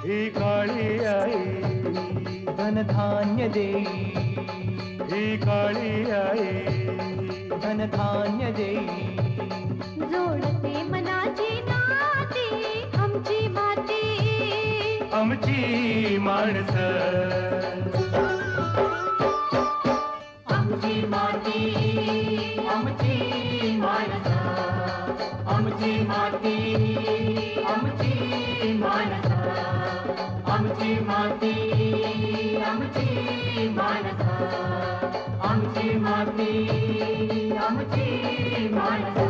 ही काळी आई धनधान्य देई, ही काळी आई धनधान्य देई. जोडते मनाची नाती आमची माती, आमची माणसं, आमची माती, आमची माणसं, आमची माती, आमची माणसं, आमची माती, आमची माणसं, आमची माती, आमची माणसं.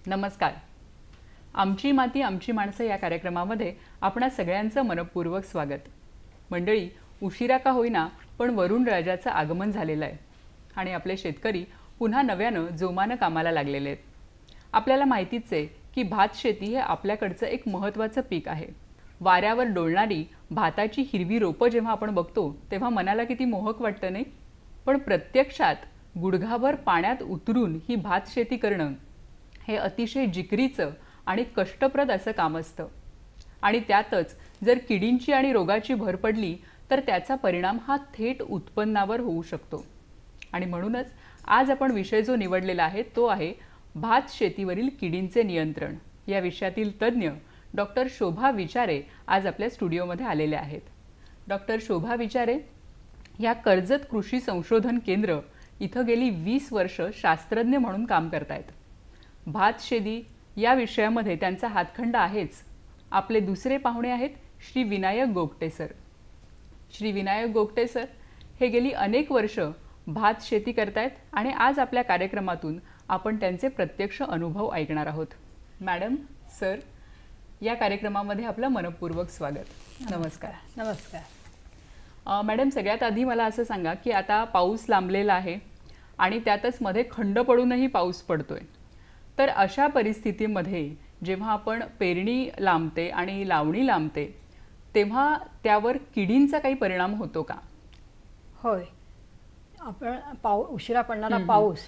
नमस्कार. आमची माती आमची माणसं या कार्यक्रमामध्ये आपणा सगळ्यांचं मनपूर्वक स्वागत. मंडळी, उशिरा का होईना पण वरुण राजाचं आगमन झालेलं आहे आणि आपले शेतकरी पुन्हा नव्यानं जोमानं कामाला लागलेले आहेत. आपल्याला माहितीच आहे की भात शेती हे आपल्याकडचं एक महत्त्वाचं पीक आहे. वाऱ्यावर डोलणारी भाताची हिरवी रोपं जेव्हा आपण बघतो तेव्हा मनाला किती मोहक वाटतं नाही. पण प्रत्यक्षात गुडघाभर पाण्यात उतरून ही भात शेती करणं हे अतिशय जिकरीचं आणि कष्टप्रद असं काम असतं. आणि त्यातच जर किडींची आणि रोगाची भर पडली तर त्याचा परिणाम हा थेट उत्पन्नावर होऊ शकतो. आणि म्हणूनच आज आपण विषय जो निवडलेला आहे तो आहे भात शेतीवरील किडींचे नियंत्रण. या विषयातील तज्ज्ञ डॉक्टर शोभा विचारे आज आपल्या स्टुडिओमध्ये आलेले आहेत. डॉक्टर शोभा विचारे या कर्जत कृषी संशोधन केंद्र इथं गेली 20 वर्ष शास्त्रज्ञ म्हणून काम करतायत. भात शेती या विषयामध्ये त्यांचा हातखंड आहेच. आपले दुसरे पाहुणे आहेत श्री विनायक गोगटे सर. श्री विनायक गोगटे सर हे गेली अनेक वर्ष भात शेती करतायत आणि आज आपल्या कार्यक्रमातून आपण त्यांचे प्रत्यक्ष अनुभव ऐकणार आहोत. मॅडम, सर, या कार्यक्रमामध्ये आपलं मनपूर्वक स्वागत. नमस्कार. नमस्कार. मॅडम, सगळ्यात आधी मला असं सांगा की आता पाऊस लांबलेला आहे आणि त्यातच मध्ये खंड पडूनही पाऊस पडतोय. तर अशा परिस्थितीमध्ये जेव्हा आपण पेरणी लांबते आणि लावणी लांबते तेव्हा त्यावर किडींचा काही परिणाम होतो का? होय. आपण उशिरा पडणारा पाऊस,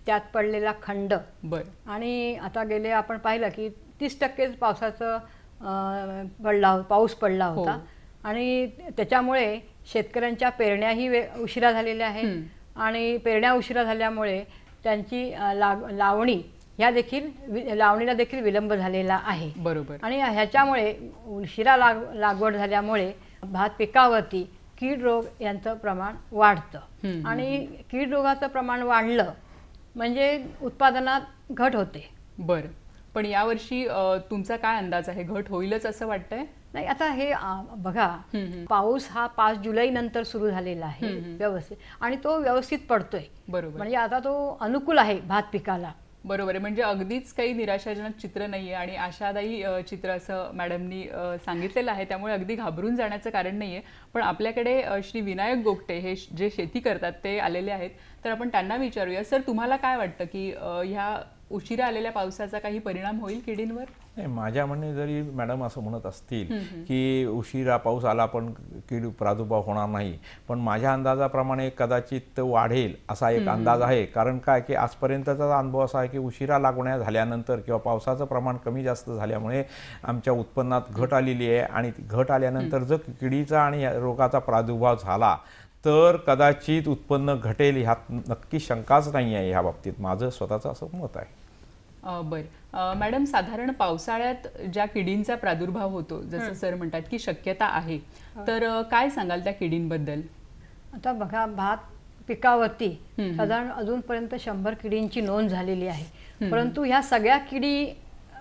त्यात पडलेला खंड बरं. आणि आता गेले आपण पाहिलं की 30% पावसाचं पाऊस पडला होता. आणि त्याच्यामुळे शेतकऱ्यांच्या पेरण्याही उशिरा झालेल्या आहेत आणि पेरण्या उशिरा झाल्यामुळे त्यांची लावणी लावणीला देखील विलंब झालेला आहे. बरोबर. आणि ह्याच्यामुळे उशिरा लागवड झाल्यामुळे भात पिकावरती कीड रोग यांचं प्रमाण वाढतं आणि कीड रोगाचं प्रमाण वाढलं म्हणजे उत्पादनात घट होते. बरं. पण यावर्षी तुमचा काय अंदाज आहे? घट होईलच असं वाटतंय? नाही, आता हे बघा, पाऊस हा 5 जुलै नंतर सुरू झालेला आहे व्यवस्थित आणि तो व्यवस्थित पडतोय. बरोबर. म्हणजे आता तो अनुकूल आहे भात पिकाला. बरोबर आहे. म्हणजे अगदीच काही निराशाजनक चित्र नाहीये आणि आशादायी चित्र असं मॅडमनी सांगितलेलं आहे. त्यामुळे अगदी घाबरून जाण्याचं कारण नाहीये. पण आपल्याकडे श्री विनायक गोगटे हे जे शेती करतात ते आलेले आहेत. तर आपण त्यांना विचारूया. सर, तुम्हाला काय वाटतं की ह्या उशिरा आलेल्या पावसाचा काही परिणाम होईल किडींवर? नाही, माझ्या म्हणणे जरी मॅडम असं म्हणत असतील की उशिरा पाऊस आला पण कीड प्रादुर्भाव होणार नाही, पण माझ्या अंदाजाप्रमाणे कदाचित वाढेल असा एक अंदाज आहे. कारण काय की आजपर्यंतचा अनुभव असा आहे की उशिरा लागवण्या झाल्यानंतर किंवा पावसाचं प्रमाण कमी जास्त झाल्यामुळे आमच्या उत्पन्नात घट आलेली आहे आणि घट आल्यानंतर जर किडीचा आणि रोगाचा प्रादुर्भाव झाला तर कदाचित उत्पन्न घटेल, ह्यात नक्की शंकाच नाही आहे. ह्या बाबतीत माझं स्वतःचं असं मत आहे. बरं. मॅडम, साधारण पावसाळ्यात ज्या किडींचा प्रादुर्भाव होतो जसं सर म्हणतात की शक्यता आहे, तर काय सांगाल त्या किडींबद्दल? आता बघा, भात पिकावरती साधारण अजूनपर्यंत 100 किडींची नोंद झालेली आहे. परंतु ह्या सगळ्या किडी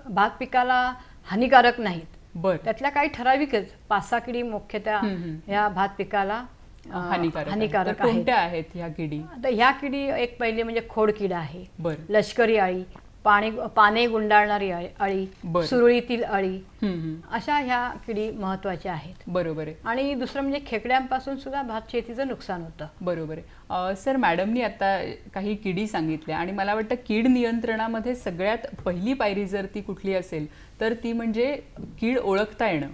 भात पिकाला हानिकारक नाहीत. बरं. त्यातल्या काही ठराविकच 5-6 किडी मुख्यतः ह्या भात पिकाला हानिकारक आहेत. कोणत्या आहेत ह्या किडी? आता ह्या किडी एक पहिली म्हणजे खोडकिडा आहे, बरं, लष्करी आळी, पाने गुंडाळणारी अळी, बरं. सुरळीतील अळी, हम्म. अशा ह्या किडी महत्वाच्या आहेत. बरोबर आहे. आणि दुसरं म्हणजे खेकड्यांपासून सुद्धा भात शेतीचं नुकसान होतं. बरोबर आहे. सर, मॅडमनी आता काही किडी सांगितल्या आणि मला वाटतं कीड नियंत्रणामध्ये सगळ्यात पहिली पायरी जर ती कुठली असेल तर ती म्हणजे कीड ओळखता येणं.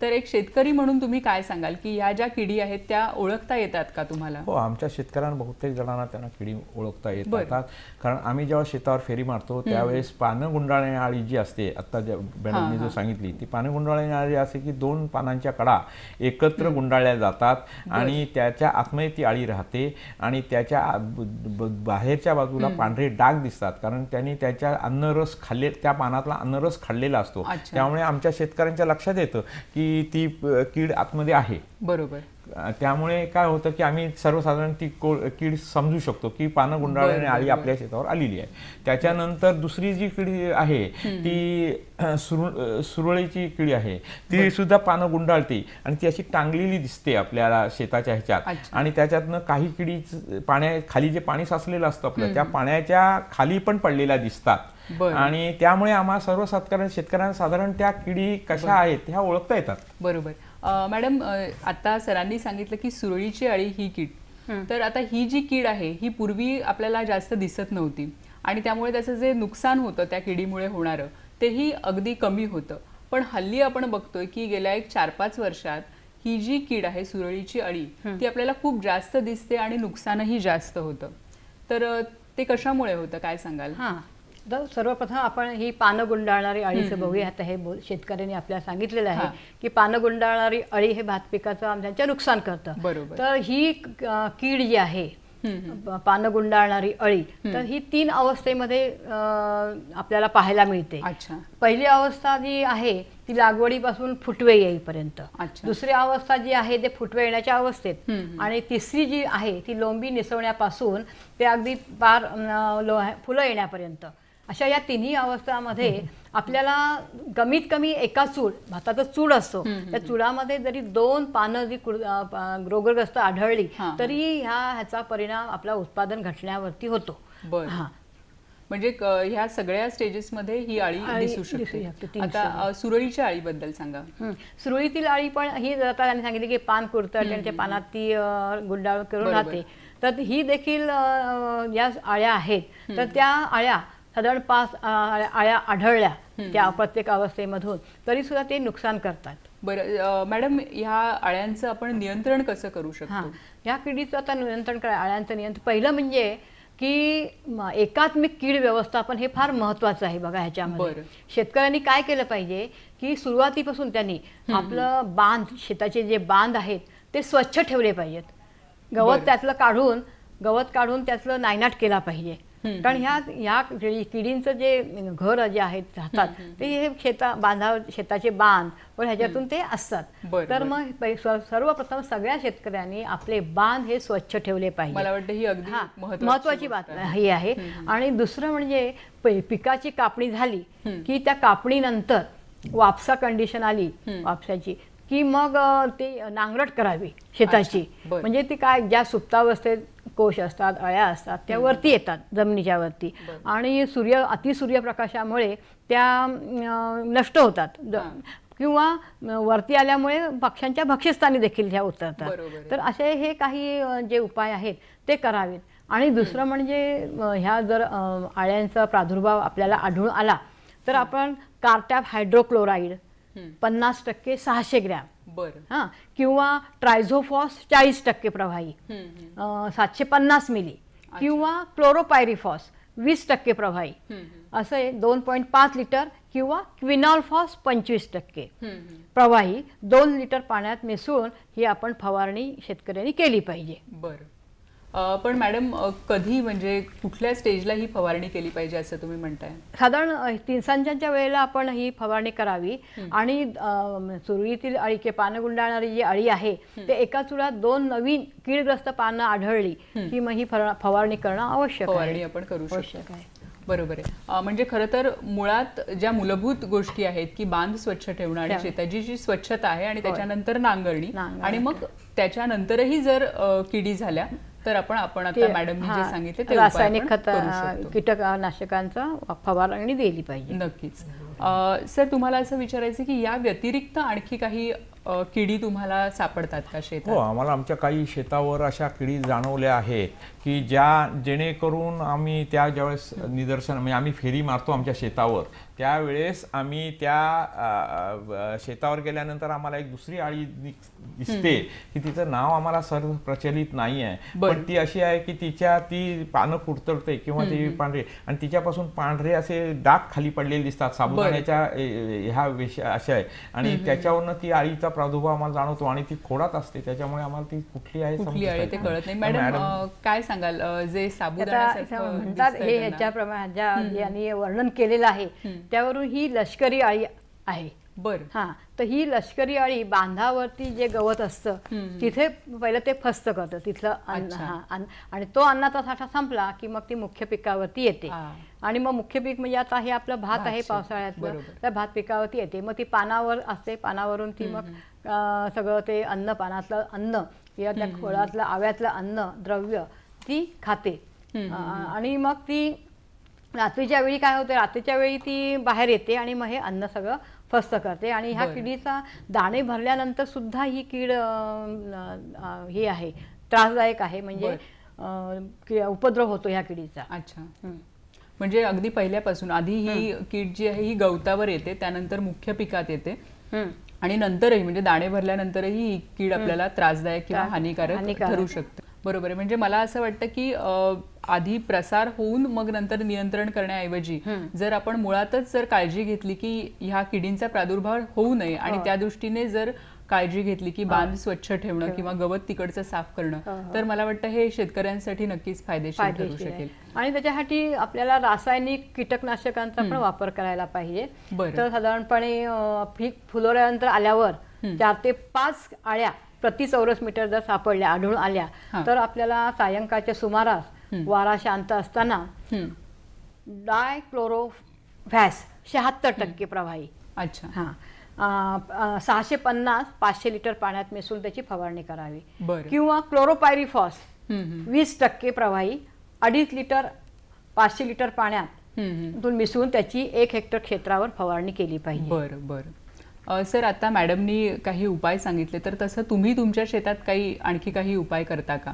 तर एक शेतकरी म्हणून तुम्ही काय सांगाल की ह्या ज्या किडी आहेत त्या ओळखता येतात का तुम्हाला? हो, आमच्या शेतकऱ्यांना बहुतेक जणांना त्यांना किडी ओळखता बरं. येतात. कारण आम्ही जेव्हा शेतावर फेरी मारतो त्यावेळेस पानं गुंडाळणी आळी जी असते, आता ज्या मॅडमनी जो सांगितली ती पानं गुंडाळणी आळी असे की 2 पानांच्या कडा एकत्र गुंडाळल्या जातात आणि त्याच्या आतमध्ये ती आळी राहते आणि त्याच्या बाहेरच्या बाजूला पांढरे डाग दिसतात, कारण त्यांनी त्याच्या अन्नरस खाल्ले, त्या पानातला अन्नरस खाल्लेला असतो. त्यामुळे आमच्या शेतकऱ्यांच्या लक्षात येतं की ती कीड आतमध्ये आहे. बरोबर. त्यामुळे काय होतं की आम्ही सर्वसाधारण ती कीड समजू शकतो की पानं गुंडाळणी आळी आपल्या शेतावर आलेली आहे. त्याच्यानंतर दुसरी जी किडी आहे ती सुरळीची किडी आहे, ती सुद्धा पानं गुंडाळते आणि ती अशी टांगलेली दिसते आपल्याला शेताच्या ह्याच्यात. आणि त्याच्यातनं काही किडी खाली जे पाणी साचलेलं असतं आपलं त्या पाण्याच्या खाली पण पडलेल्या दिसतात आणि त्यामुळे आम्हा सर्व शेतकऱ्यांना साधारण त्या किडी कशा आहेत ह्या ओळखता येतात. बरोबर. मॅडम, आता सरांनी सांगितलं की सुरळीची अळी ही कीड, तर आता ही जी कीड आहे ही पूर्वी आपल्याला जास्त दिसत नव्हती आणि त्यामुळे त्याचं जे नुकसान होतं त्या किडीमुळे होणारं तेही अगदी कमी होतं. पण हल्ली आपण बघतोय की गेल्या एक 4-5 वर्षात ही जी कीड आहे सुरळीची अळी ती आपल्याला खूप जास्त दिसते आणि नुकसानही जास्त होतं. तर ते कशामुळे होतं, काय सांगाल? तर सर्वप्रथम आपण ही पानं गुंडाळणारी अळीचं बघूया. आता हे शेतकऱ्यांनी आपल्याला सांगितलेलं आहे की पानं गुंडाळणारी अळी हे भात पिकाचं त्यांच्या नुकसान करतं. बरोबर. तर ही कीड जी आहे पानं गुंडाळणारी अळी, तर ही 3 अवस्थेमध्ये आपल्याला पाहायला मिळते. पहिली अवस्था जी आहे ती लागवडीपासून फुटवे येईपर्यंत, दुसरी अवस्था जी आहे ते फुटवे येण्याच्या अवस्थेत, आणि तिसरी जी आहे ती लोंबी निसवण्यापासून ते अगदी पार फुलं येण्यापर्यंत. अशा या 3ही अवस्थांमध्ये आपल्याला कमीत कमी एका चूड, भाताचा चूड असतो, त्या चुडामध्ये जरी 2 पानं जी रोगग्रस्त आढळली तरी ह्याचा परिणाम आपला उत्पादन घटण्यावरती होतो. म्हणजे ह्या सगळ्या स्टेजेसमध्ये ही अळी दिसू शकते. आता सुरळीच्या अळीबद्दल सांगा. सुरळीतील अळी पण ही आता त्यांनी सांगितले की पान कुरतड, त्यांच्या पानात ती गुंडाळ करून राहते. तर ही देखील या अळ्या आहेत. तर त्या अळ्या साधारण 5 अळ्या आढळल्या त्या प्रत्येक अवस्थेमधून तरी सुद्धा ते नुकसान करतात. बरं मॅडम, ह्या अळ्यांचं आपण नियंत्रण कसं करू शकतो? ह्या किडीचं आता नियंत्रण अळ्यांचं नियंत्रण पहिलं म्हणजे की एकात्मिक कीड व्यवस्थापन हे फार महत्वाचं आहे. बघा, ह्याच्यामध्ये शेतकऱ्यांनी काय केलं पाहिजे की सुरुवातीपासून त्यांनी आपलं बांध, शेताचे जे बांध आहेत ते स्वच्छ ठेवले पाहिजेत. गवत काढून त्यातलं नायनाट केला पाहिजे. कारण ह्या किडींचं जे घर जे आहेत राहतात ते हे शेताचे बांध व ह्याच्यातून ते असतात. तर मग सर्वप्रथम सगळ्या शेतकऱ्यांनी आपले बांध हे स्वच्छ ठेवले पाहिजे. मला वाटतं ही अगदी महत्वाची बात ही आहे. आणि दुसरं म्हणजे पिकाची कापणी झाली की त्या कापणीनंतर वापसा कंडिशन आली वापसाची की मग ते नांगरट करावी शेताची. म्हणजे ती काय, ज्या सुप्तावस्थेत कोश असतात, अळ्या असतात, त्या वरती येतात जमिनीच्या वरती आणि अतिसूर्यप्रकाशामुळे त्या नष्ट होतात किंवा वरती आल्यामुळे पक्ष्यांच्या भक्ष्यस्थानी देखील ह्या उतरतात. तर असे हे काही जे उपाय आहेत ते करावेत. आणि दुसरं म्हणजे ह्या जर अळ्यांचा प्रादुर्भाव आपल्याला आढळून आला तर आपण कार्टॅप हायड्रोक्लोराईड 50% 600 ग्रॅम किंवा ट्रायझोफॉस 40% प्रवाही 750 मिली किंवा क्लोरोपायरिफॉस 20% प्रवाही असे 2.5 लिटर किंवा क्विनॉलफॉस 25% प्रवाही 2 लिटर पाण्यात मिसळून ही आपण फवारणी शेतकऱ्यांनी केली पाहिजे. बरं. पण मॅडम, कधी म्हणजे कुठल्या स्टेजला ही फवारणी केली पाहिजे असं तुम्ही म्हणताय? साधारण 3 सांजेच्या वेळेला आपण ही फवारणी करावी. आणि सुरळीतील अळी किंवा पानं गुंडाळणारी जी अळी आहे ते एका चुडात 2 नवीन कीडग्रस्त पानं आढळली की मग ही फवारणी करणं आवश्यक आहे. फवारणी आपण करू शकतो. बरोबर आहे. म्हणजे खरं तर मुळात ज्या मूलभूत गोष्टी आहेत की बांध स्वच्छ ठेवणं आणि शेताची जी स्वच्छता आहे आणि त्याच्यानंतर नांगरणी आणि मग त्याच्यानंतरही जर किडी झाल्या तर आपण आता ते- मॅडमनी जे हां, सांगितले ते रासायनिक उपाय खत आपण करू शकतो. कीटकनाशकांचा फवारणी दिली पाहिजे. नक्कीच. सर तुम्हाला असं विचारायचं की या व्यतिरिक्त आणखी काही किडी तुम्हाला सापडतात का हो, शेतात? आम्हाला आमच्या काही शेतावर अशा किडी जाणवल्या आहेत की जेणेकरून आम्ही त्या ज्यावेळेस निदर्शन म्हणजे आम्ही फेरी मारतो आमच्या शेतावर, त्यावेळेस आम्ही त्या शेतावर गेल्यानंतर आम्हाला एक दुसरी आळी दिसते की तिचं नाव आम्हाला सर्व प्रचलित नाही आहे, पण ती अशी आहे की ती पानं कुडतरते किंवा ती पांढरे आणि तिच्यापासून पांढरे असे डाग खाली पडलेले दिसतात साबुदाण्याच्या ह्या अशा आहे आणि त्याच्यावरनं ती आळीचा प्रादुर्भाव आम्हाला जाणवतो आणि ती खोडात असते, त्याच्यामुळे आम्हाला ती कुठली आहे ते कळत नाही. मॅडम काय सांगाल जे साबुदाण्यासारखं म्हणतात दिसतंय हे त्यांना? ह्याच्याप्रमाणे ज्यांनी वर्णन केलेलं आहे त्यावरून ही लष्करी आळी आहे. बरं. हा, तर ही लष्करी आळी बांधावरती जे गवत असतं तिथे पहिलं ते फस्त करतं तिथलं अन्न. आणि तो अन्नाचा साठा संपला की मग ती मुख्य पिकावरती येते. आणि मग मुख्य पीक म्हणजे आता हे आपलं भात आहे पावसाळ्यातलं, त्या भात पिकावरती येते. मग ती पानावर असते, पानावरून ती मग सगळं ते अन्न, पानातलं अन्न किंवा त्या खोळातलं आव्यातलं अन्न द्रव्य ती खाते. आणि मग ती रात्रीच्या वेळी काय होते, रात्रीच्या वेळी ती बाहेर येते आणि मग हे अन्न सगळं फस्त करते. आणि ह्या किडीचा दाणे भरल्यानंतर सुद्धा ही कीड ही आहे, त्रासदायक आहे. म्हणजे उपद्रव होतो ह्या किडीचा. अच्छा. म्हणजे अगदी पहिल्यापासून आधी ही कीड जी आहे ही गवतावर येते, त्यानंतर मुख्य पिकात येते आणि नंतरही म्हणजे दाणे भरल्यानंतरही ही कीड आपल्याला त्रासदायक किंवा हानिकारक ठरू शकते. बरोबर आहे. म्हणजे मला असं वाटतं की आधी प्रसार होऊन मग नंतर नियंत्रण करण्याऐवजी जर आपण मुळातच जर काळजी घेतली की ह्या किडींचा प्रादुर्भाव होऊ नये आणि त्या दृष्टीने जर काळजी घेतली की बांध स्वच्छ ठेवणं किंवा गवत तिकडचं साफ करणं, तर मला वाटतं हे शेतकऱ्यांसाठी नक्कीच फायदेशीर ठरू शकेल. आणि त्याच्यासाठी आपल्याला रासायनिक कीटकनाशकांचा पण वापर करायला पाहिजे. तर साधारणपणे पीक फुलवल्यानंतर आल्यावर 4 ते 5 आळ्या प्रति चौरस मीटर जर सापडल्या, आढळून आल्या, तर आपल्याला सायंकाळच्या सुमारास वारा शांत असताना डायक्लोरोव्हॅस 76% प्रवाही, अच्छा, 650-500 लिटर पाण्यात मिसळून त्याची फवारणी करावी. बरं. किंवा क्लोरोपायरिफॉस 20% प्रवाही 2.5 लिटर 500 लिटर पाण्यात मिसळून त्याची 1 हेक्टर क्षेत्रावर फवारणी केली पाहिजे. बरं बरं. सर आता मॅडमनी काही उपाय सांगितले, तर तसं तुम्ही तुमच्या शेतात आणखी काही उपाय करता का?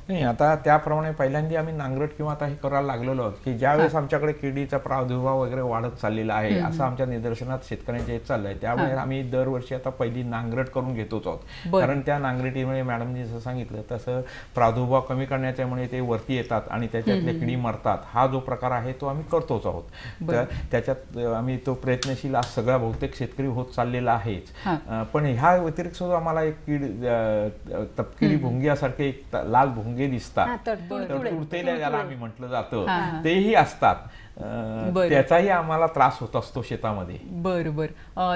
नाही, आता त्याप्रमाणे पहिल्यांदा आम्ही नांगरट किंवा आता हे करायला लागलेलो आहोत की ज्यावेळेस आमच्याकडे किडीचा प्रादुर्भाव वगैरे वाढत चाललेला आहे असं आमच्या निदर्शनात शेतकऱ्यांच्या येत चाललंय, त्यामुळे आम्ही दरवर्षी आता पहिली नांगरट करून घेतोच आहोत. कारण त्या नांगरटीमुळे मॅडमनी जसं सांगितलं तसं प्रादुर्भाव कमी करण्याच्यामुळे ते वरती येतात आणि त्याच्यातल्या किडी मरतात. हा जो प्रकार आहे तो आम्ही करतोच आहोत. तर त्याच्यात आम्ही तो प्रयत्नशील आज सगळा बहुतेक शेतकरी होत चाललेला आहेच. पण ह्या व्यतिरिक्त सुद्धा आम्हाला एक कीड तपकिरी भुंग्यासारखे एक लाल भुंगे दिसतात, तुडतुडे ज्याला आम्ही म्हटलं जातं, तेही असतात. त्याचाही आम्हाला त्रास होत असतो शेतामध्ये. बरोबर.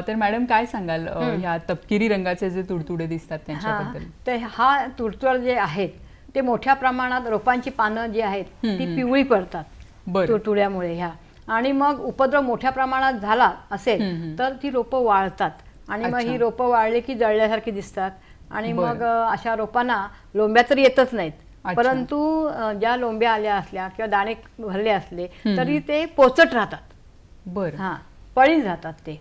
तर मॅडम काय सांगाल ह्या तपकिरी रंगाचे जे तुडतुडे दिसतात त्यांच्याबद्दल? तर हा तुडतुड जे आहेत ते मोठ्या प्रमाणात रोपांची पानं जी आहेत ती पिवळी पडतात तुडतुड्यामुळे ह्या. आणि मग उपद्रव मोठ्या प्रमाणात झाला असेल तर ती रोपं वाळतात आणि मग ही रोपं वाळली की जळल्यासारखी दिसतात आणि मग अशा रोपांना लोंब्या तर येतच नाहीत, परंतु ज्या लोंब्या आल्या असल्या किंवा दाणे भरले असले तरी ते पोचट राहतात. बरं. पळीन राहतात ते.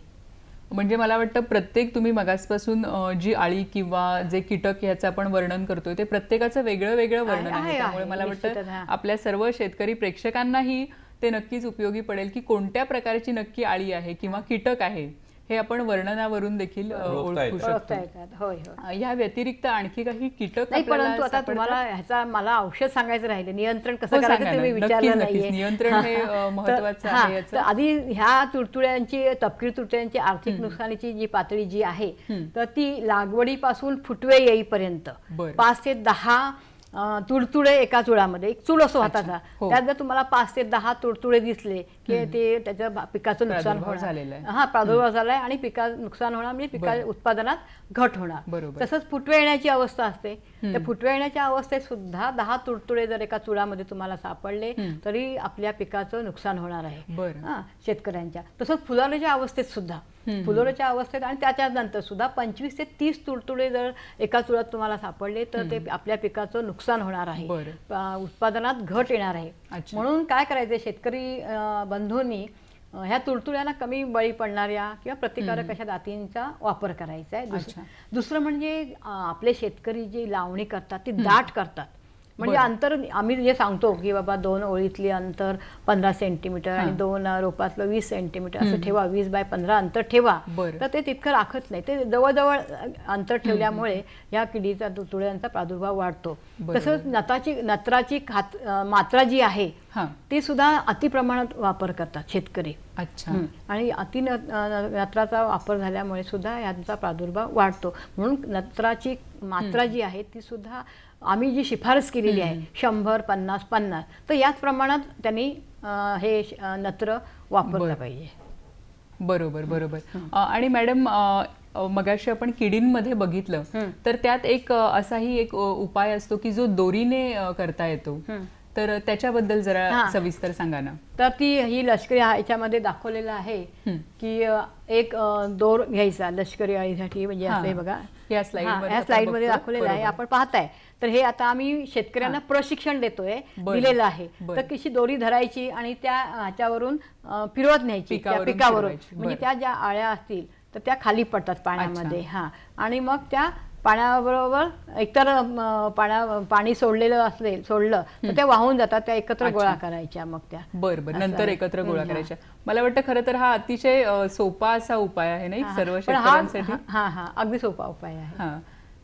म्हणजे मला वाटतं प्रत्येक तुम्ही मगासपासून जी आळी किंवा जे कीटक याचं आपण वर्णन करतोय ते प्रत्येकाचं वेगळं वेगळं वर्णन आहे. त्यामुळे मला वाटतं आपल्या सर्व शेतकरी प्रेक्षकांनाही ते नक्कीच उपयोगी पडेल की कोणत्या प्रकारची नक्की आळी आहे किंवा कीटक आहे हे आपण वर्णनावरून देखील ओळखू शकतो. या व्यतिरिक्त आणखी काही कीटक नाही, परंतु आता तुम्हाला ह्याचा मला औषध सांगायचं राहिले, नियंत्रण कसं करायचं तुम्ही विचारलं नाहीये. नियंत्रण हे महत्त्वाचं आहे. तर आधी ह्या तुडतुड्यांची, तपकिरी तुडतुड्यांची आर्थिक नुकसानीची जी पातळी जी आहे तर ती लागवडीपासून फुटवे येईपर्यंत 5 ते 10 तुडतुडे एका चुडामध्ये, एक चूड असतो हाताचा, त्यात जर तुम्हाला 5 ते 10 तुडतुडे दिसले की ते त्याच्या पिकाचं नुकसान होणार, प्रादुर्भाव झालाय आणि पिकाचं नुकसान होणार, म्हणजे पिका उत्पादनात घट होणार. तसंच फुटवे येण्याची अवस्था असते. त्या फुटवे येण्याच्या अवस्थेत सुद्धा 10 तुडतुडे जर एका चुडामध्ये तुम्हाला सापडले तरी आपल्या पिकाचं नुकसान होणार आहे शेतकऱ्यांच्या. तसंच फुलावल्याच्या अवस्थेत सुद्धा फुलोऱ्याच्या अवस्थेत आणि त्याच्यानंतर सुद्धा 25 ते 30 तुडतुडे जर एका तुळ्यात तुम्हाला सापडले तर ते आपल्या पिकाचं नुकसान होणार आहे, उत्पादनात घट येणार आहे. म्हणून काय करायचं, शेतकरी बंधूंनी ह्या तुडतुड्यांना कमी बळी पडणाऱ्या किंवा प्रतिकारक अशा जातींचा वापर करायचा आहे. दुसरं म्हणजे आपले शेतकरी जी लावणी करतात ती दाट करतात. म्हणजे अंतर आम्ही जे सांगतो की बाबा 2 ओळीतली अंतर 15 सेंटीमीटर आणि 2 रोपातलं 20 सेंटीमीटर असं ठेवा, 20 बाय 15 अंतर ठेवा, तर ते तितकं राखत नाही. ते जवळजवळ अंतर ठेवल्यामुळे या किडीचा तुडतुड्यांचा प्रादुर्भाव वाढतो. तसंच नत्राची मात्रा जी आहे ती सुद्धा अतिप्रमाणात वापर करतात शेतकरी. आणि नत्राचा वापर झाल्यामुळे सुद्धा यांचा प्रादुर्भाव वाढतो. म्हणून नत्राची मात्रा जी आहे ती सुद्धा आम्ही जी शिफारस केलेली आहे 100, 50, 50 तर याच प्रमाणात त्यांनी हे नत्र वापरलं पाहिजे. बरोबर बरोबर. आणि मॅडम मगाशी आपण किडींमध्ये बघितलं तर त्यात एक असाही एक उपाय असतो की जो दोरीने करता येतो, तर त्याच्याबद्दल जरा सविस्तर सांगा ना. तर ही लष्करी याच्यामध्ये दाखवलेलं आहे की एक दोर घ्यायचा लष्करी अळीसाठी. म्हणजे असं बघा या स्लाइड मध्ये दाखवलेलं आहे, आपण पाहताय. तर हे आता आम्ही शेतकऱ्यांना प्रशिक्षण देतोय, दिलेलं आहे. तर कशी दोरी धरायची आणि त्या ह्याच्यावरून फिरवत न्यायची पिकावरून. म्हणजे त्या ज्या आळ्या असतील तर त्या खाली पडतात पाण्यामध्ये. आणि मग त्या पाण्याबरोबर एकतर पाणी सोडलं तर त्या वाहून जातात, त्या एकत्र गोळा करायच्या. मग त्या बरोबर नंतर एकत्र गोळा करायच्या. मला वाटतं खरं तर हा अतिशय सोपा असा उपाय आहे नाही सर्व शेतकऱ्यांसाठी. अगदी सोपा उपाय आहे.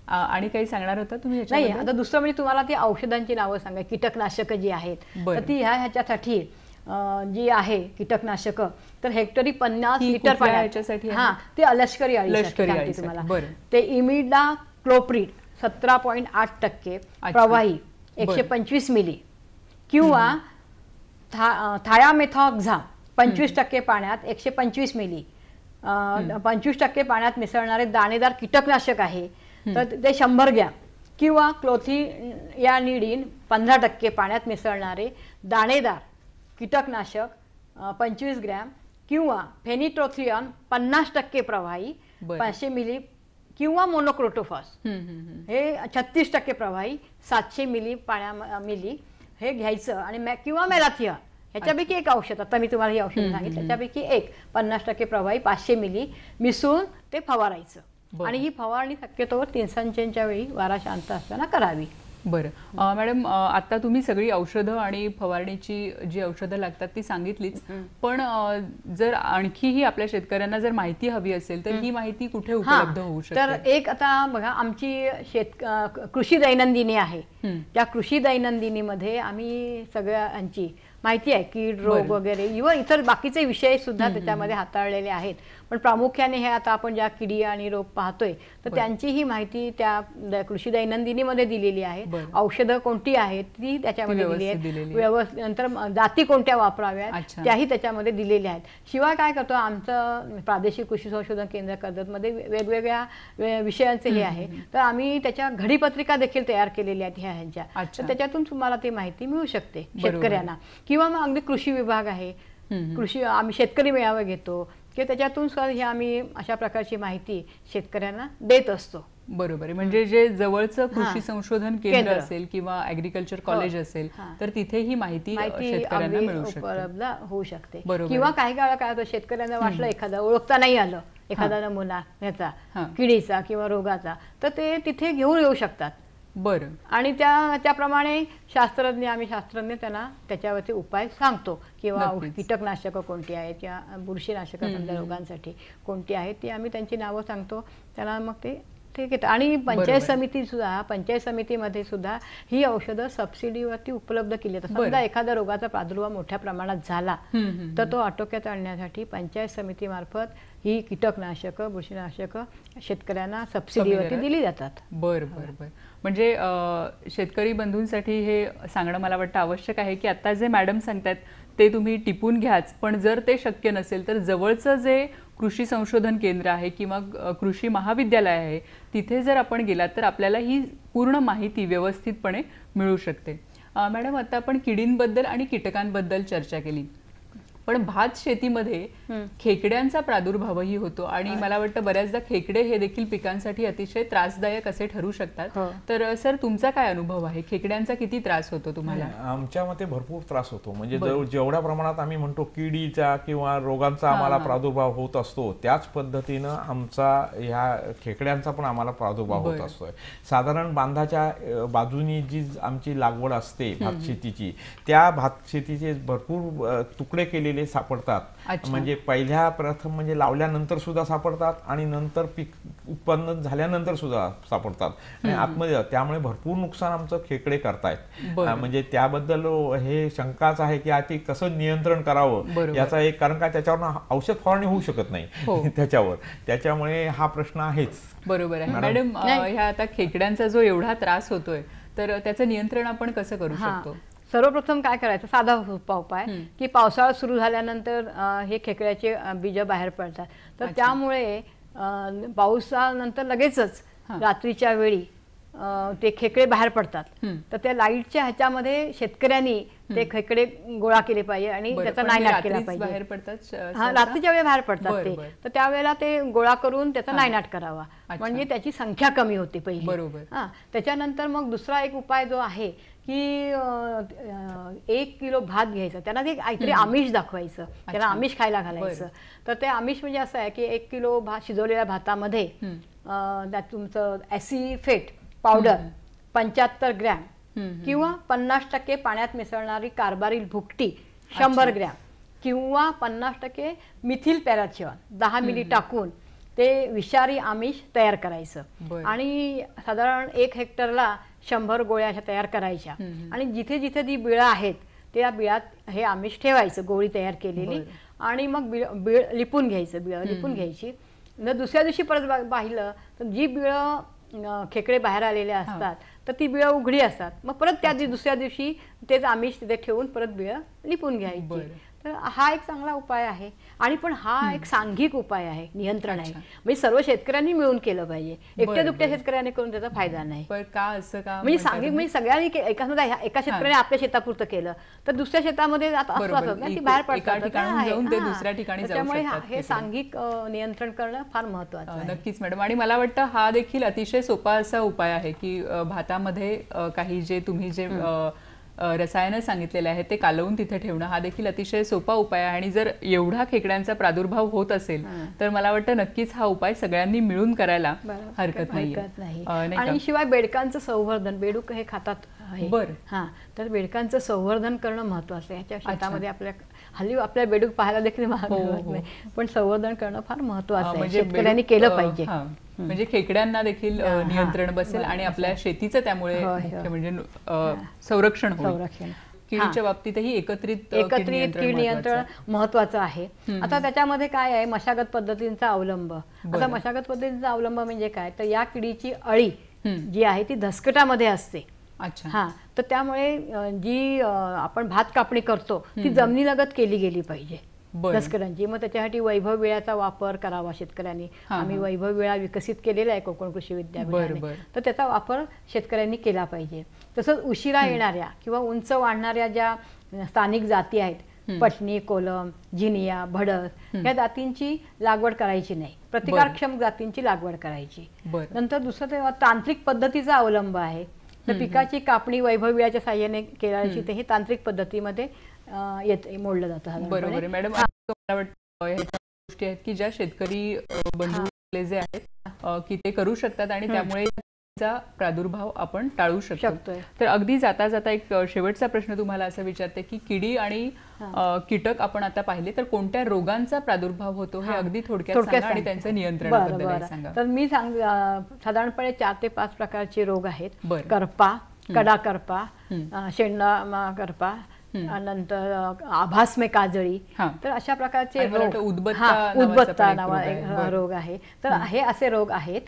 आणि काही सांगणार होता तुम्ही? नाही, आता दुसरं म्हणजे तुम्हाला ती औषधांची नावं सांगा, कीटकनाशक जी आहेत. तर ती ह्याच्यासाठी जी आहे कीटकनाशक, तर हेक्टरी 50 लिटर पाण्यासाठी ते लष्करी अळीसाठी तुम्हाला. ते इमिडाक्लोप्रिड 17.8% प्रवाही 125 मिली किंवा थायामेथॉक्झाम 25% पाण्यात 125 मिली 25% पाण्यात मिसळणारे दाणेदार कीटकनाशक आहे तर ते 100 ग्रॅम किंवा क्लोथियानिडीन 15% पाण्यात मिसळणारे दाणेदार कीटकनाशक 25 ग्रॅम किंवा फेनिट्रोथिऑन 50% प्रवाही 500 मिली किंवा मोनोक्रोटोफॉस हे 36% प्रवाही 700 मिली मिली हे घ्यायचं. आणि किंवा मेलाथिया ह्याच्यापैकी एक औषध, आता मी तुम्हाला ही औषध सांगितलं त्याच्यापैकी एक 50% प्रवाही 500 मिली मिसळून ते फवारायचं. आणि ही फवारणी शक्यतोवर 3 संचांच्या वेळी वारा शांत असताना करावी. बरं मॅडम, आता तुम्ही सगळी औषधं आणि फवारणीची जी औषधं लागतात ती सांगितलीच, पण जर आणखीही आपल्या शेतकऱ्यांना जर माहिती हवी असेल तर ही माहिती कुठे उपलब्ध होऊ शकते? तर एक आता बघा, आमची कृषी दैनंदिनी आहे. त्या कृषी दैनंदिनीमध्ये आम्ही सगळ्यांची माहिती आहे, कीड रोग वगैरे इव्हन इतर बाकीचे विषय सुद्धा त्याच्यामध्ये हाताळलेले आहेत. पण प्रामुख्याने हे आता आपण ज्या किडी आणि रोग पाहतोय तर त्यांची ही माहिती त्या कृषी दैनंदिनीमध्ये दिलेली आहे. औषधं कोणती आहेत ती त्याच्यामध्ये दिली आहेत. नंतर जाती कोणत्या वापराव्यात त्याही त्याच्यामध्ये दिलेल्या आहेत. शिवाय काय करतो, आमचं प्रादेशिक कृषी संशोधन केंद्र कर्जतमध्ये वेगवेगळ्या विषयांचे हे आहे, तर आम्ही त्याच्या घडीपत्रिका देखील तयार केलेल्या आहेत ह्यांच्या. तर त्याच्यातून तुम्हाला ती माहिती मिळू शकते शेतकऱ्यांना. किंवा मग अगदी कृषी विभाग आहे, कृषी आम्ही शेतकरी मेळावे घेतो की त्याच्यातून हे आम्ही अशा प्रकारची माहिती शेतकऱ्यांना देत असतो. बरोबर आहे. म्हणजे जे जवळचं कृषी संशोधन केंद्र असेल किंवा ऍग्रिकल्चर कॉलेज असेल तर तिथे ही माहिती शेतकऱ्यांना मिळू शकते, उपलब्ध होऊ शकते. किंवा काही काळ काय होतं, शेतकऱ्यांना वाटलं एखादा ओळखता नाही आलं एखादा नमुना ह्याचा किडीचा किंवा रोगाचा, तर ते तिथे घेऊन येऊ शकतात. बरं. आणि त्याप्रमाणे आम्ही शास्त्रज्ञ त्यांना त्याच्यावरती उपाय सांगतो किंवा कीटकनाशकं कोणती आहेत किंवा बुरशीनाशकं समजा रोगांसाठी कोणती आहेत ती आम्ही त्यांची नावं सांगतो त्यांना. मग ते घेतात. आणि पंचायत समितीमध्ये सुद्धा ही औषधं सबसिडीवरती उपलब्ध केली जातात. समजा एखाद्या रोगाचा प्रादुर्भाव मोठ्या प्रमाणात झाला तर तो आटोक्यात आणण्यासाठी पंचायत समितीमार्फत ही कीटकनाशकं बुरशीनाशकं शेतकऱ्यांना सबसिडीवरती दिली जातात. बरं बरं बरं. म्हणजे शेतकरी बंधूंसाठी हे सांगणं मला वाटतं आवश्यक आहे की आता जे मॅडम सांगतात ते तुम्ही टिपून घ्याच, पण जर ते शक्य नसेल तर जवळचं जे कृषी संशोधन केंद्र आहे किंवा कृषी महाविद्यालय आहे तिथे जर आपण गेलात तर आपल्याला ही पूर्ण माहिती व्यवस्थितपणे मिळू शकते. मॅडम, आता आपण किडींबद्दल आणि कीटकांबद्दल चर्चा केली, पण भात शेतीमध्ये खेकड्यांचा प्रादुर्भावही होतो आणि मला वाटतं बऱ्याचदा खेकडे हे देखील पिकांसाठी अतिशय त्रासदायक असे ठरू शकतात. तर सर तुमचा काय अनुभव आहे, खेकड्यांचा किती त्रास होतो तुम्हाला? आमच्या मते भरपूर त्रास होतो. म्हणजे जेवढ्या प्रमाणात आम्ही म्हणतो किडीचा किंवा रोगांचा आम्हाला प्रादुर्भाव होत असतो त्याच पद्धतीनं आमचा ह्या खेकड्यांचा पण आम्हाला प्रादुर्भाव होत असतोय. साधारण बांधाच्या बाजूनी जी आमची लागवड असते भात शेतीची, त्या भात शेतीचे भरपूर तुकडे केलेले सापडतात. म्हणजे पहिल्या प्रथम म्हणजे लावल्यानंतर सुद्धा सापडतात आणि नंतर पीक उत्पन्न झाल्यानंतर सुद्धा सापडतात आणि आतमध्ये, त्यामुळे भरपूर नुकसान आमचं खेकडे करतायत. म्हणजे त्याबद्दल हे शंकाच आहे की आता कसं नियंत्रण करावं याचा एक, कारण का त्याच्यावर औषध फवारणी होऊ शकत नाही त्याच्यावर, त्याच्यामुळे हा प्रश्न आहेच. बरोबर आहे मॅडम. ह्या आता खेकड्यांचा जो एवढा त्रास होतोय तर त्याचं नियंत्रण आपण कसं करू शकतो? सर्वप्रथम काय करायचं, साधा उपाय की पावसाळा सुरू झाल्यानंतर हे खेकड्याचे बीज बाहेर पडतात. तर त्यामुळे पावसानंतर लगेचच रात्रीच्या वेळी ते खेकडे बाहेर पडतात. तर त्या लाईटच्या ह्याच्यामध्ये शेतकऱ्यांनी ते खेकडे गोळा केले पाहिजे आणि त्याचा नायनाट केला पाहिजे. बाहेर पडतात, रात्रीच्या वेळी बाहेर पडतात ते, तर त्यावेळेला ते गोळा करून त्याचा नायनाट करावा, म्हणजे त्याची संख्या कमी होते पहिली. बरोबर. त्याच्यानंतर मग दुसरा एक उपाय जो आहे की 1 किलो भात घ्यायचा, त्यांना ते काहीतरी आमिष दाखवायचं, त्याला आमिष खायला घालायचं. तर ते आमिष म्हणजे असं आहे की 1 किलो भात, शिजवलेल्या भातामध्ये त्यात तुमचं ॲसिफेट पावडर 75 ग्रॅम किंवा 50% पाण्यात मिसळणारी कार्बारिल भुकटी 100 ग्रॅम किंवा 50% मिथिल पॅराथिऑन 10 मिली टाकून ते विषारी आमिष तयार करायचं आणि साधारण 1 हेक्टरला 100 गोळ्या अशा तयार करायच्या आणि जिथे जिथे ती बिळं आहेत त्या बिळात हे आमिष ठेवायचं, गोळी तयार केलेली, आणि मग बिळ लिपून घ्यायचं, बिळं लिपून घ्यायची. जर दुसऱ्या दिवशी परत पाहिलं तर जी बिळं खेकडे बाहेर आलेले असतात तर ती बिळं उघडी असतात, मग परत त्या दुसऱ्या दिवशी तेच आमिष तिथे ठेवून परत बिळं लिपून घ्यायची. तर हा एक चांगला उपाय आहे आणि पण हा एक सांघिक उपाय आहे, नियंत्रण आहे, म्हणजे सर्व शेतकऱ्यांनी मिळून केलं पाहिजे. एकट्या दुकट्या शेतकऱ्यांनी करून त्याचा फायदा नाही. का असं का म्हणजे सांघिक म्हणजे सगळ्यांनी एका शेतकऱ्याने आपल्या शेतापुरतं केलं तर दुसऱ्या शेतामध्ये ती बाहेर पडतात, त्यामुळे हे सांघिक नियंत्रण करणं फार महत्वाचं आहे. नक्कीच मॅडम. आणि मला वाटतं हा देखील अतिशय सोपा असा उपाय आहे की भातामध्ये काही जे तुम्ही जे रसायनं सांगितलेले आहेत ते कालवून तिथे ठेवणं हा देखील अतिशय सोपा उपाय आहे. आणि जर एवढा खेकड्यांचा प्रादुर्भाव होत असेल तर मला वाटतं नक्कीच हा उपाय सगळ्यांनी मिळून करायला हरकत नाही. आणि शिवाय बेडकांचं संवर्धन, बेडूक हे खातात, तर बेडकांचं संवर्धन करणं महत्वाचं आहे. ह्याच्या शेतामध्ये आपल्या हल्ली आपल्या बेडूक पाहायला देखील मिळत नाही, पण संवर्धन करणं फार महत्वाचं आहे, शेतकऱ्यांनी केलं पाहिजे. म्हणजे खेकड्यांना देखील नियंत्रण बसेल आणि आपल्या शेतीचं त्यामुळे म्हणजे संरक्षण होईल. किडीच्या बाबतीतही एकत्रित कीड नियंत्रण महत्वाचं आहे. आता त्याच्यामध्ये काय आहे, मशागत पद्धतींचा अवलंब. आता मशागत पद्धतींचा अवलंब म्हणजे काय, तर या किडीची अळी जी आहे ती धसकटामध्ये असते. तर त्यामुळे जी आपण भात कापणी करतो ती जमिनीलगत केली गेली पाहिजे धसकटांची. मग त्याच्यासाठी वैभव विळ्याचा वापर करावा शेतकऱ्यांनी. आम्ही वैभव विळा विकसित केलेला आहे कोकण कृषी विद्यापीठाने, तर त्याचा वापर शेतकऱ्यांनी केला पाहिजे. तसंच उशिरा येणाऱ्या किंवा उंच वाढणाऱ्या ज्या स्थानिक जाती आहेत, पटणी, कोलम, जिनिया, भडस, या जातींची लागवड करायची नाही, प्रतिकारक्षम जातींची लागवड करायची. नंतर दुसरं तांत्रिक पद्धतीचा अवलंब आहे. तर पिकाची कापणी वैभव विळ्याच्या साहाय्याने केल्याची ते हे तांत्रिक पद्धतीमध्ये मोडलं जातं. बरोबर आहे मॅडम. मला वाटतं ह्या गोष्टी आहेत की ज्या शेतकरी बंधू जे आहेत की ते करू शकतात आणि त्यामुळे प्रादुर्भाव आपण टाळू शकतो. तर अगदी जाता जाता एक शेवटचा प्रश्न तुम्हाला असं विचारते की किडी आणि कीटक आपण आता पाहिले तर कोणत्या रोगांचा प्रादुर्भाव होतो हे अगदी थोडक्यात सांगा आणि त्यांचं नियंत्रण सांगा. तर मी साधारणपणे 4 ते 5 प्रकारचे रोग आहेत. करपा, कडा करपा, शेंडा करपा, नंतर आभासमे काजळी, तर अशा प्रकारचे रोग, उदबत्ता नावा रोग आहे. तर हे असे रोग आहेत.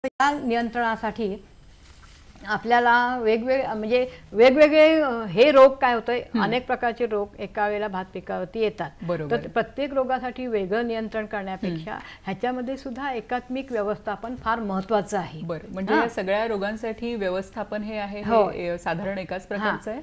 या नियंत्रणासाठी आपल्याला वेगवेगळे हे रोग काय होतंय, अनेक प्रकारचे रोग एका वेळेला भात पिकावरती येतात. तर प्रत्येक रोगासाठी वेगळं नियंत्रण करण्यापेक्षा ह्याच्यामध्ये सुद्धा एकात्मिक व्यवस्थापन फार महत्वाचं आहे. म्हणजे या सगळ्या रोगांसाठी व्यवस्थापन हे आहे साधारण एकाच प्रकारचं आहे.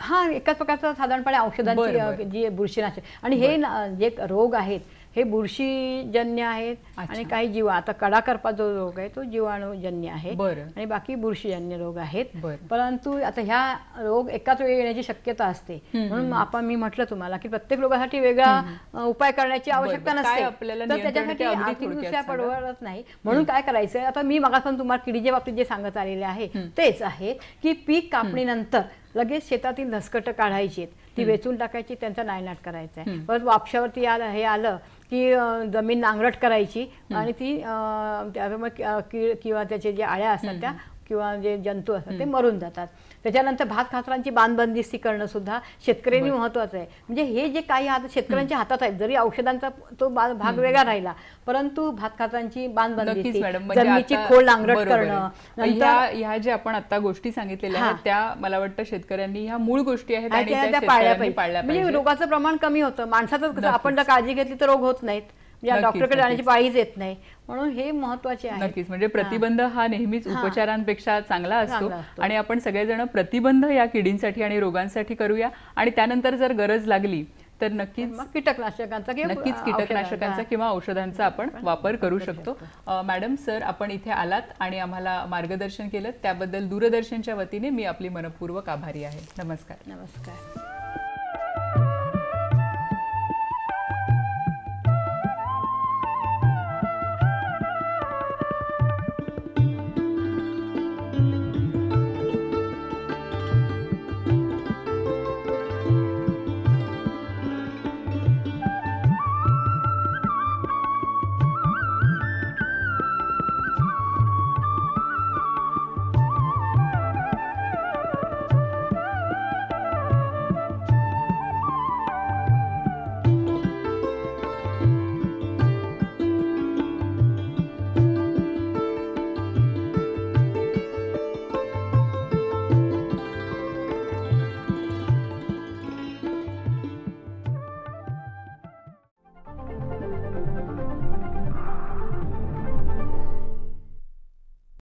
हा एकाच प्रकारचं साधारणपणे औषधांची बरं, बरं. जी बुरशीनाशक आणि हे जे रोग आहेत हे बुरशीजन्य आहेत आणि काही जीवा आता कडाकरपा जो रोग आहे तो जीवाणूजन्य आहे बरं. आणि बाकी बुरशीजन्य रोग आहेत. बरं. परंतु आता ह्या रोग एकाच वेळी येण्याची शक्यता असते म्हणून मी म्हटलं तुम्हाला की प्रत्येक रोगासाठी वेगळा उपाय करण्याची आवश्यकता बरं. काय नसते. आपल्याला तर नियंत्रण त्याच्यासाठी ते अगदी आर्थिक थोडक्यात दृष्ट्या सांगा. परवडत नाही. म्हणून काय करायचं आता मी मागास तुम्हाला किडीच्या बाबतीत जे सांगत आलेले आहे तेच आहे की पीक कापणीनंतर लगेच शेतातील धसकट काढायची, ती वेचून टाकायची, त्यांचा नायनाट करायचा आहे. परत वापशावरती हे आलं की जमीन नांगरट करायची आणि ती कीड किंवा त्याचे जे आळ्या असतात त्या किंवा जे जंतू असतात ते मरून जातात. त्याच्यानंतर भात खाचरांची बांधबंदिस्ती करणं सुद्धा शेतकऱ्यांनी महत्वाचं आहे. म्हणजे हे जे काही शेतकऱ्यांच्या हातात आहेत, जरी औषधांचा तो भाग वेगळा राहिला परंतु भात खाचरांची बांधबंदिस्ती, जमिनीची खोल नांगरट करणं, नंतर ह्या ज्या आपण आता गोष्टी सांगितलेल्या आहेत त्या मला वाटतं शेतकऱ्यांनी ह्या मूळ गोष्टी आहेत आणि त्या त्या पाळल्या शेतकऱ्यांनी पाळल्या पाहिजे. म्हणजे पाहिजेत. रोगाचं प्रमाण कमी होतं. माणसाचं कसं आपण जर काळजी घेतली तर रोग होत नाहीत, म्हणजे डॉक्टरकडे जाण्याची पाळीच येत नाही. म्हणून हे महत्वाचे आहे. नक्कीच. म्हणजे प्रतिबंध हा नेहमीच उपचारांपेक्षा चांगला असतो आणि आपण सगळेजण प्रतिबंध या किडींसाठी आणि रोगांसाठी करूया आणि त्यानंतर जर गरज लागली तर नक्कीच कीटकनाशकांचा किंवा औषधांचा आपण वापर करू शकतो. मॅडम, सर, आपण इथे आलात आणि आम्हाला मार्गदर्शन केलं त्याबद्दल दूरदर्शनच्या वतीने मी आपली मनपूर्वक आभारी आहे. नमस्कार. नमस्कार.